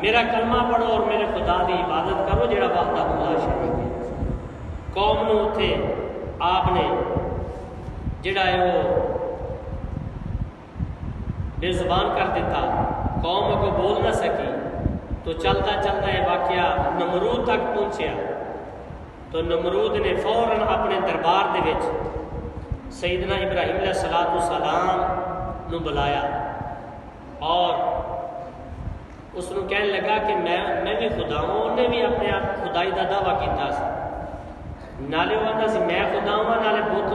میرا کلمہ پڑھو اور میرے خدا دی عبادت کرو جڑا وحدہ لا شریک ہے۔ قوم نو اتھے آپ نے جڑا ہے وہ بے زبان کر دیتا، قوم کو بول نہ سکی، تو چلتا چلتا یہ واقعہ نمرود تک پہنچیا، تو نمرود نے فوراً اپنے دربار دے وچ سیدنا ابراہیم علیہ السلام نو بلایا اور اس نو کہنے لگا کہ میں بھی خدا ہوں۔ انہیں بھی اپنے آپ خدائی دا دعویٰ کیتا سی، نالے وہ آتا سی میں خدا ہوں، نالے بت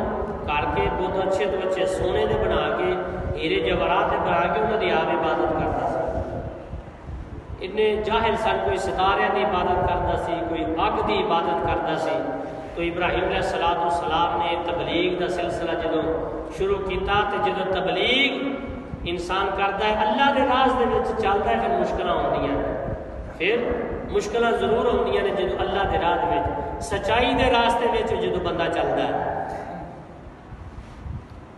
کر کے بت اچھے تو اچھے سونے دے بنا کے ہیرے جواہرات بنا کے انہوں دی آپ عبادت کرتا سی۔ انہیں جاہل سن، کوئی ستارے دی عبادت کرتا سی، کوئی اگ دی عبادت کرتا سی۔ تو ابراہیم علیہ السلام نے تبلیغ دا سلسلہ جدوں شروع کیتا، تے جدوں تبلیغ انسان کرتا ہے اللہ دے راز دے وچ چلتا ہے، پھر مشکلاں ہوندیاں نے، پھر مشکلاں ضرور ہوندیاں نے جدوں اللہ دے راز دے وچ سچائی دے راستے وچ جدوں بندہ چلتا ہے۔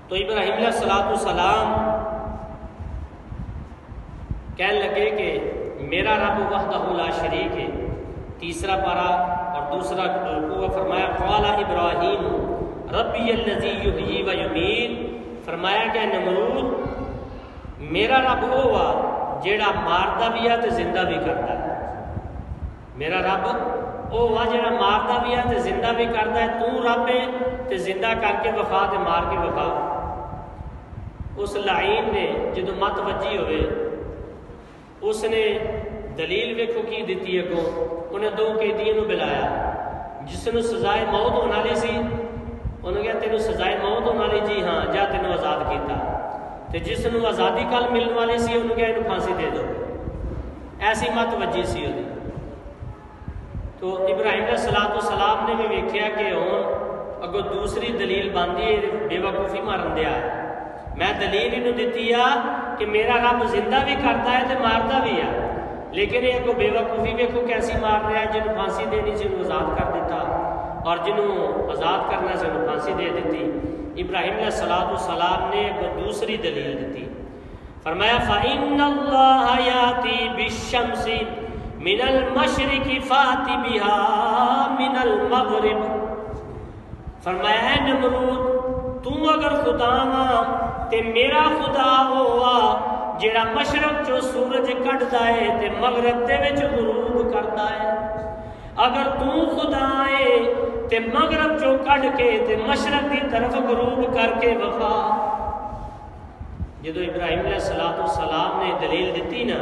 تو ابراہیم علیہ السلام کہنے لگے کہ میرا رب وحدہ لا شریک ہے۔ تیسرا پارا اور دوسرا رکوع فرمایا قال ابراہیم ربی الذی یحیی و یمیت، فرمایا کہ نمرود میرا رب وہ وا جیڑا ماردا بھی ہے تے زندہ بھی کرتا ہے، میرا رب وہ وا جیڑا ماردا بھی ہے تے زندہ بھی کرتا ہے، تو رب ہے تے زندہ کر کے وفا تے مار کے وفا۔ اس لعین نے جدو مت وجی ہوئے اس نے دلیل ویکھو کی دیتی ہے کو، انہیں دو قیدیوں نو بلایا، جس نے سزائے موت ہونے والی سی انہوں نے کہا تینوں سزائے موت ہونے والی، جی ہاں جا تینوں آزاد کیتا، تے جس نے آزادی کل ملنے والی سی انہوں نے کہا انہوں پھانسی دے دو، ایسی مت وجی سی ہوئی۔ تو ابراہیم علیہ السلام نے بھی ویکھیا کہ ہوں اگو دوسری دلیل باندھی ہے، بے وقوفی مارن دیا ہے، میں دلیل انہوں دیتی ہے کہ میرا رب زندہ بھی کرتا ہے تے مارتا بھی ہے، لیکن یہ کو بے وقوفی ویکھو کیسی مار رہا ہے، جنہوں پھانسی دینی سی انہوں آزاد کر دیتا اور جنہوں آزاد کرنا سے انہوں پھانسی دے دیتی۔ ابراہیم علیہ السلام نے ایک دوسری دلیل دیتی، فرمایا فَإِنَّ اللَّهَ يَأْتِي بِالشَّمْسِ مِنَ الْمَشْرِقِ فَأْتِ بِهَا مِنَ الْمَغْرِبِ، فرمایا ہے نمرود تو اگر خدا ہاں تے میرا خدا ہوا جیڑا مشرق چو سورج کٹدا ہے تے مغرب دے وچ غروب کردا ہے، اگر تو خدا ہے تے مغرب چو کٹ کے تے مشرق دی طرف غروب کر کے وفا۔ جدو ابراہیم علیہ السلام نے دلیل دیتی نا،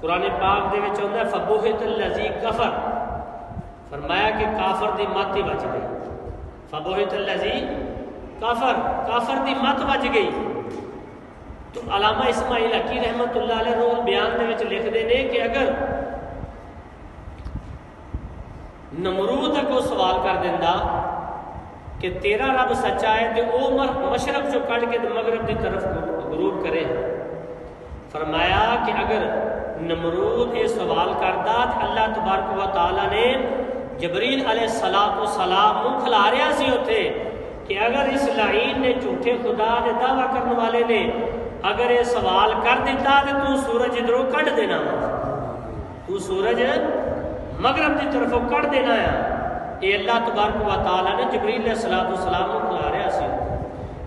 قرآن پاک دے وچ ہوندا ہے فبہت الذی کفر، فرمایا کہ کافر دی مت ہی بچ گئی، فبہت الذی کافر دی مت بچ گئی۔ تو علامہ اسماعیل حقی رحمت اللہ علیہ روح بیان دے وچ لکھ دے نے کہ اگر نمرود کو سوال کر دینا کہ تیرا رب سچا ہے تے او مشرق چو کٹ کے مغرب دی طرف غروب کرے، فرمایا کہ اگر نمرود یہ سوال کردا تو اللہ تبارک و تعالی نے جبریل علیہ السلام نو کھلاریا سی اوتھے کہ اگر اس لعین نے جھوٹے خدا دے دعویٰ کرنے والے نے اگر یہ سوال کر دیتا تو سورج ادھروں کٹ دینا، تو سورج مغرب کی طرفوں کٹ دینا ہے۔ یہ اللہ تبارک و تعالی نے جبریل علیہ السلام کو کھلا رہا سی،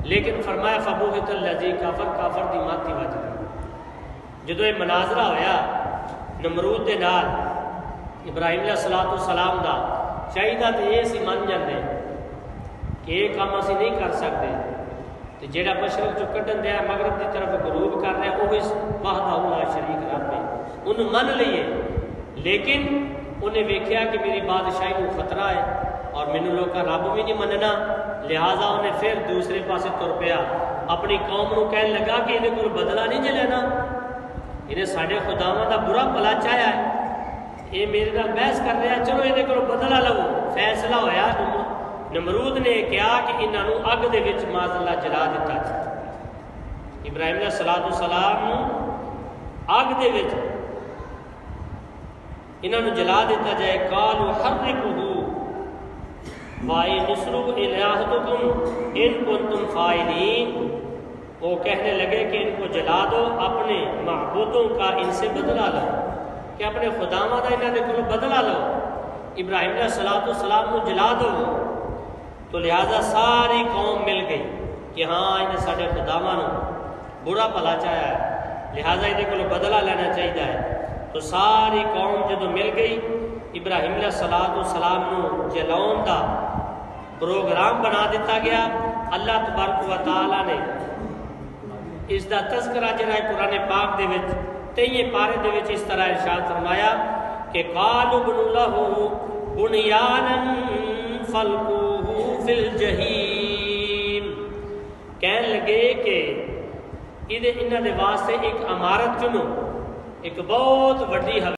لیکن فرمایا فبہت الذی کافر دی مت ہی بچ گئی۔ جدو یہ مناظرہ ہویا نمرود دے نال ابراہیم علیہ السلام دا، چاہیے تو یہ سی من جاندے کہ یہ کام اسی نہیں کر سکتے، تو جیڑا مشرق جو کٹن دیا مغرب کی طرف غروب کر رہا ہے وہ اس وحدہ لا شریک رب ہے، انہوں من لیے، لیکن انہیں ویکھیا کہ میری بادشاہی کو خطرہ ہے اور مینوں لوگ کا رب بھی نہیں مننا، لہٰذا انہیں پھر دوسرے پاسے تر پیا، اپنی قوم کو کہنے لگا کہ انہیں کوئی بدلہ نہیں جے لینا، انہیں ساڈے خداواں دا برا بھلا چاہیا ہے، یہ میرے نال بحث کر رہا ہے، چلو یہ بدلہ لو۔ فیصلہ ہویا، نمرود نے کہا کہ انہاں نو اگ دے وچ معاذ اللہ جلا دیتا جائے، ابراہیم علیہ السلام نو اگ دے وچ انہاں نو جلا دیتا جائے۔ قالوا حرقوه وَإِنْ إِلَٰهُكُمْ إِن كُنتُمْ فَاعِلِينَ، وہ کہنے لگے کہ ان کو جلا دو، اپنے معبودوں کا ان سے بدلہ لو، کہ اپنے خداواں دا انہاں دے کولوں بدلہ لو، ابراہیم علیہ السلام نو جلا دو، تو لہذا ساری قوم مل گئی کہ ہاں انہیں سارے خداواں نو برا بھلا چاہیا ہے، لہذا یہ کو بدلہ لینا چاہیے ہے۔ تو ساری قوم جدو مل گئی ابراہیم علیہ السلام نو جلاؤن دا پروگرام بنا دیتا گیا۔ اللہ تبارک و تعالی نے اس دا تذکرہ جڑا ہے قرآن پاک دے وچ 23 پارے دے وچ اس طرح ارشاد فرمایا کہ قالوا بنوا لہ بنیانا فالقوہ فی الجحیم، کہنے لگے کہ انہاں دے واسطے ایک عمارت چنو، ایک بہت وڈی